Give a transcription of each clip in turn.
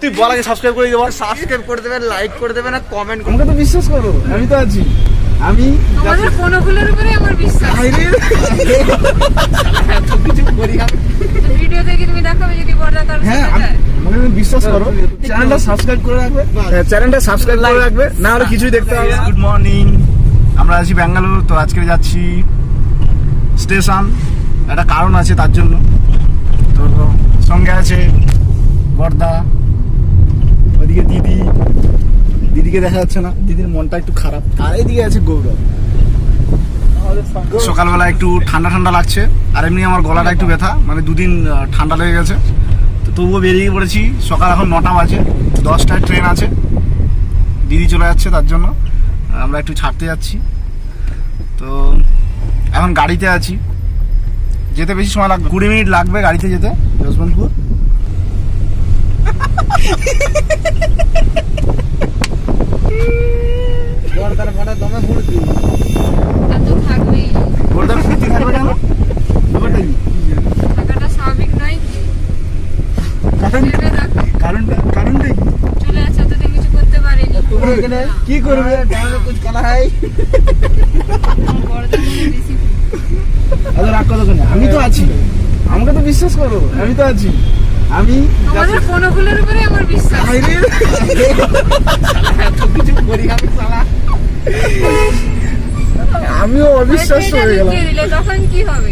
তুই বল আগে সাবস্ক্রাইব করে দেবো। সাবস্ক্রাইব করে দেবেন, লাইক করে দেবেন আর কমেন্ট। আমাকে তো বিশ্বাস করো, আমি তো আছি। আমি আমাদের ফোনগুলোর উপরে আমার বিশ্বাস। এত কিছু করি আমি। ভিডিও দেখে তুমি দেখাবে যদি পর্দা কারণ হ্যাঁ আমাকে তুমি বিশ্বাস করো। চ্যানেলটা সাবস্ক্রাইব করে রাখবে, চ্যানেলটা সাবস্ক্রাইব করে রাখবে, না হলে কিছুই দেখতে হবে। গুড মর্নিং, আমরা আছি ব্যাঙ্গালোর। তো আজকে যাচ্ছি স্টেশন, একটা কারণ আছে তার জন্য। তো সঙ্গে আছে বর্দা, ওইদিকে দিদিকে দেখা যাচ্ছে না, দিদির মনটা একটু খারাপ। আর এইদিকে আছে গৌরব। সকালবেলা একটু ঠান্ডা ঠান্ডা লাগছে, আর এমনি আমার গলাটা একটু ব্যথা, মানে দুদিন ঠান্ডা লেগে গেছে। তো তবুও বেরিয়ে পড়েছি। সকাল এখন 9টা বাজে, 10টায় ট্রেন আছে, দিদি চলে যাচ্ছে, তার জন্য আমরা একটু ছাড়তে যাচ্ছি। তো এখন গাড়িতে আছি, যেতে বেশি সময় লাগবে, 20 মিনিট লাগবে গাড়িতে যেতে যশবন্তপুর। দমে ফুটছি। তো থাকবেই। গোলদার ফিরতে থাকবে কেন? ব্যাপারটা কি? টাকাটা স্বাভাবিক নয় কি? ভেবে দেখো। কারণটা কি? চলে আসছে, এতদিন কিছু করতে পারিনি। তুমি এখানে কি করবে? ড্রামে কুছ কালা হাই। আমার বড়দের মনে discipline। আরে রাগ করো কেন? আমি তো আছি, আমাকে তো বিশ্বাস করো, আমি তো আছি। আমি আমাদের ফোনগুলোর উপরে আমার বিশ্বাস। এত কিছু করি আমি সালা। আমিও অবিশ্বাস্য আর হয়ে এটা গেলাম। লুকিয়ে দিলে তখন কি হবে?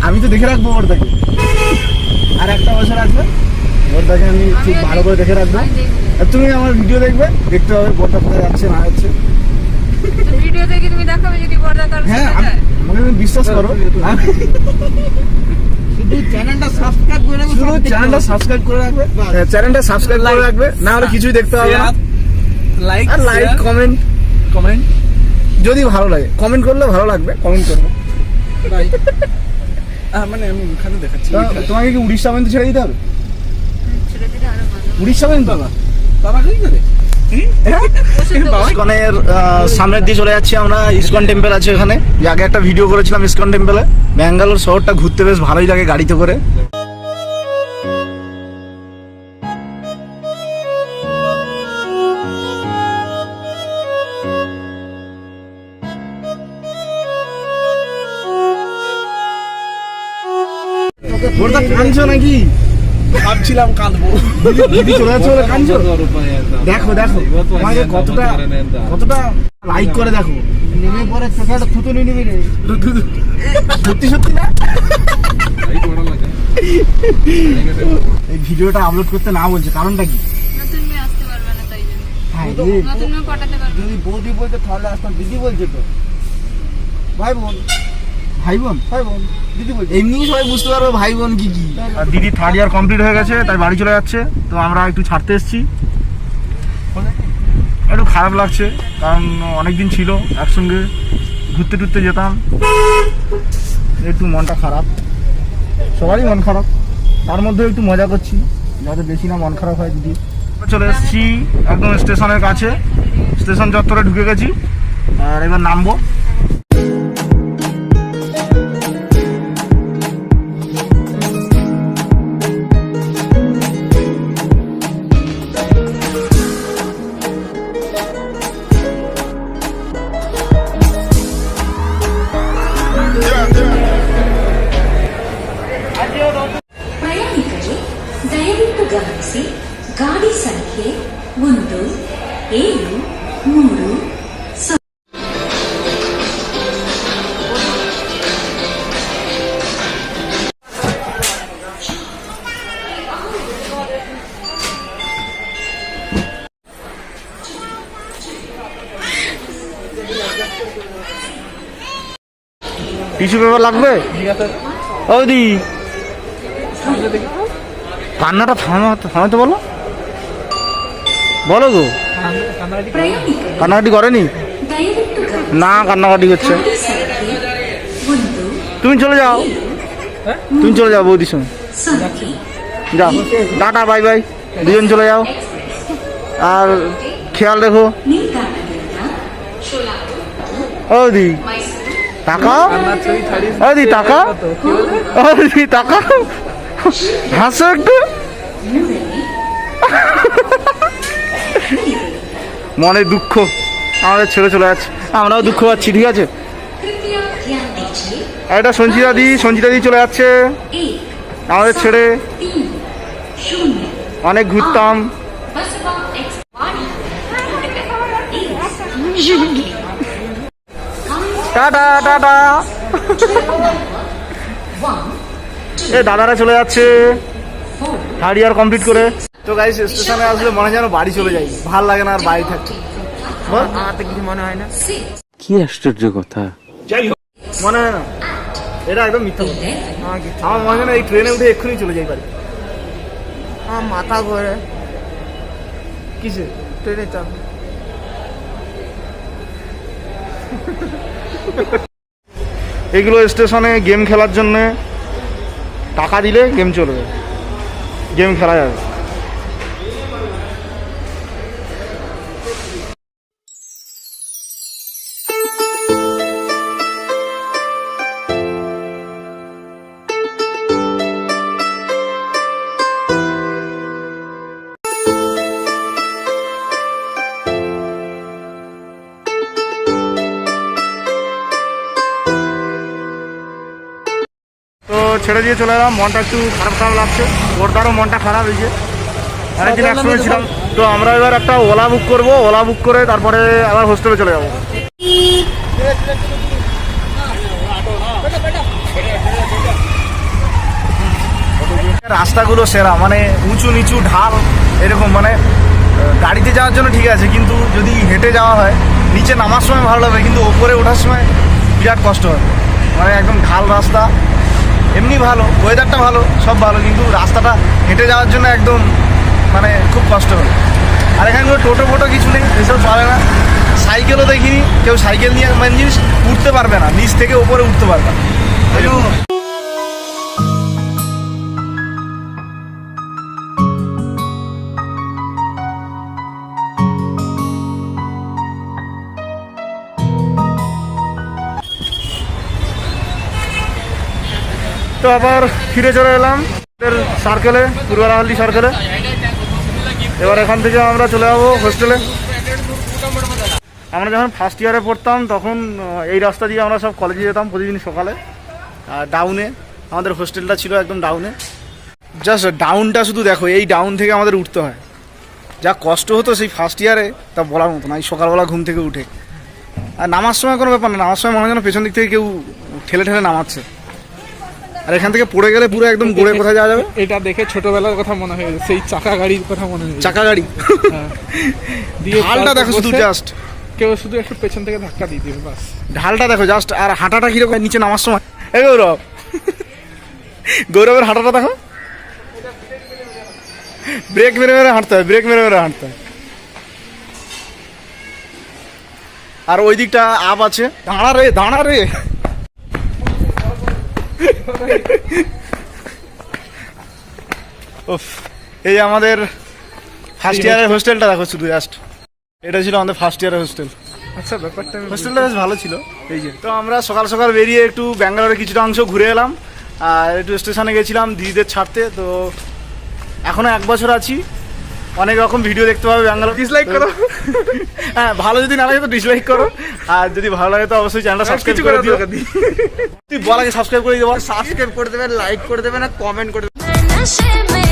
আমি তো দেখে রাখবো ওরটাকে, আর একটা বছর আসবে ওরটাকে আমি খুব ভালো করে দেখে রাখবো। আমি দেখবো। আর তুমি আমার ভিডিও দেখবে, দেখতে হবে বোরটা কোথায় যাচ্ছে না যাচ্ছে। তো ভিডিও দেখে তুমি দেখাবে যদি পর্দা কারণ হ্যাঁ আমাকে তুমি বিশ্বাস করো। শুধু চ্যানেলটা সাবস্ক্রাইব করে রাখবেন। শুধু চ্যানেলটা সাবস্ক্রাইব করে রাখবে, চ্যানেলটা সাবস্ক্রাইব করে রাখবে, না হলে কিছুই দেখতে হবে না। লাইক আর লাইক কমেন্ট যদি ভালো লাগে, কমেন্ট করলে ভালো লাগবে, কমেন্ট করবে। মানে আমি ওখানে দেখাচ্ছি। তোমাকে কি উড়িষ্যা পর্যন্ত ছেড়ে দিতে হবে? ছেড়ে দিলে আরো ভালো। উড়িষ্যা পর্যন্ত? বাবা কি করে? ইসকনের সামনের দিয়ে চলে যাচ্ছি আমরা। ইসকন টেম্পল আছে এখানে, যে আগে একটা ভিডিও করেছিলাম ইসকন টেম্পলে। ব্যাঙ্গালোর শহরটা ঘুরতে বেশ ভালোই লাগে গাড়িতে করে। ওটা কাঁদছো নাকি? ভাবছিলাম কাঁদবো। দিদি চলে যাচ্ছে বলে কাঁদছো? দেখো তোমাকে কতটা লাইক করে দেখো। নেমে পরে চোখে একটা থুতু নিয়ে নিবি রে। সত্যি না? এই ভিডিওটা আপলোড করতে না বলছে, কারণটা কি? নতুন মেয়ে আসতে পারবে না তাই জন্য। হ্যাঁ নতুন মেয়ে পটাতে পারবে না। যদি বৌদি বলতে তাহলে আসতাম। দিদি বলছে তো ভাই বোন দিদি বলছে। এমনি সবাই বুঝতে পারবে ভাই বোন কি। আর দিদি 3rd ইয়ার কমপ্লিট হয়ে গেছে, তাই বাড়ি চলে যাচ্ছে। তো আমরা একটু ছাড়তে এসেছি, একটু খারাপ লাগছে, কারণ অনেকদিন ছিল একসঙ্গে ঘুরতে টুরতে যেতাম। একটু মনটা খারাপ, সবারই মন খারাপ, তার মধ্যে একটু মজা করছি যাতে বেশি না মন খারাপ হয়। দিদি চলে এসেছি একদম স্টেশনের কাছে, স্টেশন চত্বরে ঢুকে গেছি, আর এবার নামবো। ಪ್ರಯಾಣಿಕರೇ ದಯವಿಟ್ಟು ಗಮನಿಸಿ, ಗಾಡಿ ಸಂಖ್ಯೆ 173 টিস্যু পেপার লাগবে? ওদি কান্নাটা থামাতে বলো গো। কান্নাকাটি করেনি? না, কান্নাকাটি করছে। তুমি চলে যাও বৌদির সঙ্গে, যাও। টাটা, বাই বাই, দুজন চলে যাও, আর খেয়াল রেখো। ওদি তাকাও, তাকাও, হাসো একটু। মনে দুঃখ আমাদের ছেড়ে চলে যাচ্ছে, আমরাও দুঃখ পাচ্ছি, ঠিক আছে। कृपया ध्यान दीजिए আর এটা সঞ্চিতা দি চলে যাচ্ছে 1 আমাদের ছেড়ে। 3 0 অনেক ঘুরতাম। बसवा एक्स वाणी টাটা টাটা। এ দাদারা চলে যাচ্ছে থার্ড ইয়ার কমপ্লিট করে। তো গাইস স্টেশনে আসলে মনে হয় যেন বাড়ি চলে যাই, ভাল লাগে না আর বাড়ি থাকতে। বল, আমার তো কিছু মনে হয় না। কি আশ্চর্য কথা। মনে হয় না, এটা একদম মিথ্যা কথা। আমার কিছু আমার মনে হয় না এই ট্রেনে উঠে এক্ষুনি চলে যাই বাড়ি। আমার মাথা ঘোরে কিসে? ট্রেনে চাপ। এগুলো স্টেশনে গেম খেলার জন্য টাকা দিলে গেম চলবে, গেম খেলা যাবে। তো ছেড়ে দিয়ে চলে এলাম, মনটা একটু খারাপ খারাপ লাগছে, ওরদারও মনটা খারাপ হয়েছে। অনেকদিন একসঙ্গে ছিলাম। তো আমরা এবার একটা ওলা বুক করব, ওলা বুক করে তারপরে আবার হোস্টেলে চলে যাবো। রাস্তাগুলো সেরা, মানে উঁচু নিচু ঢাল এরকম, মানে গাড়িতে যাওয়ার জন্য ঠিক আছে, কিন্তু যদি হেঁটে যাওয়া হয় নিচে নামার সময় ভালো লাগবে, কিন্তু ওপরে ওঠার সময় বিরাট কষ্ট হয়। মানে একদম ঢাল রাস্তা, এমনি ভালো, ওয়েদারটা ভালো, সব ভালো, কিন্তু রাস্তাটা হেঁটে যাওয়ার জন্য একদম মানে খুব কষ্ট হয়। আর এখানে কোনো টোটো ফোটো কিছু নেই, এসব চলে না। সাইকেলও দেখিনি, কেউ সাইকেল নিয়ে মেন জিনিস উঠতে পারবে না, নিচ থেকে উপরে উঠতে পারবে না। তো আবার ফিরে চলে এলাম সার্কেলে, পূর্বারাহাল্লি সার্কেলে। এবার এখান থেকে আমরা চলে যাবো হোস্টেলে। আমরা যখন ফার্স্ট ইয়ারে পড়তাম তখন এই রাস্তা দিয়ে আমরা সব কলেজে যেতাম প্রতিদিন সকালে। আর ডাউনে আমাদের হোস্টেলটা ছিল, একদম ডাউনে। জাস্ট ডাউনটা শুধু দেখো, এই ডাউন থেকে আমাদের উঠতে হয়, যা কষ্ট হতো সেই ফার্স্ট ইয়ারে তা বলার মতো না। এই সকালবেলা ঘুম থেকে উঠে, আর নামার সময় কোনো ব্যাপার না, নামার সময় মনে হয় যেন পেছন দিক থেকে কেউ ঠেলে ঠেলে নামাচ্ছে। আর এখান থেকে পড়ে গেলে পুরো একদম গড়ে কোথায় যাওয়া যাবে। এটা দেখে ছোটবেলার কথা মনে হয়ে যায়, সেই চাকা গাড়ির কথা মনে হয়ে যায়। চাকা গাড়ি দিয়ে ঢালটা দেখো শুধু, বসে জাস্ট কেউ শুধু একটু পেছন থেকে ধাক্কা দিয়ে দিবে বাস। ঢালটা দেখো জাস্ট, আর হাঁটাটা কিরকম নিচে নামার সময়। এ গৌরব, গৌরবের হাঁটাটা দেখো, ব্রেক মেরে মেরে হাঁটতে হয়, ব্রেক মেরে মেরে হাঁটতে হয়। আর ওই দিকটা আপ আছে, দাঁড়া রে দাঁড়া রে। উফ, এই আমাদের ফার্স্ট ইয়ারের হোস্টেলটা দেখো শুধু, জাস্ট এটা ছিল আমাদের ফার্স্ট ইয়ারের হোস্টেল। আচ্ছা, ব্যাপারটা আমি হোস্টেলটা বেশ ভালো ছিল। এই যে, তো আমরা সকাল সকাল বেরিয়ে একটু ব্যাঙ্গালোরে কিছুটা অংশ ঘুরে এলাম, আর একটু স্টেশনে গেছিলাম দিদিদের ছাড়তে। তো এখনো 1 বছর আছি, অনেক রকম ভিডিও দেখতে পাবে ব্যাঙ্গালোর। ডিসলাইক করো, হ্যাঁ ভালো যদি না লাগে তো ডিসলাইক করো, আর যদি ভালো লাগে তো অবশ্যই চ্যানেলটা সাবস্ক্রাইব করে দিও। তুই বল আগে সাবস্ক্রাইব করে দিও। সাবস্ক্রাইব করে দেবেন, লাইক করে দেবেন, আর কমেন্ট করে দেবেন। नशे में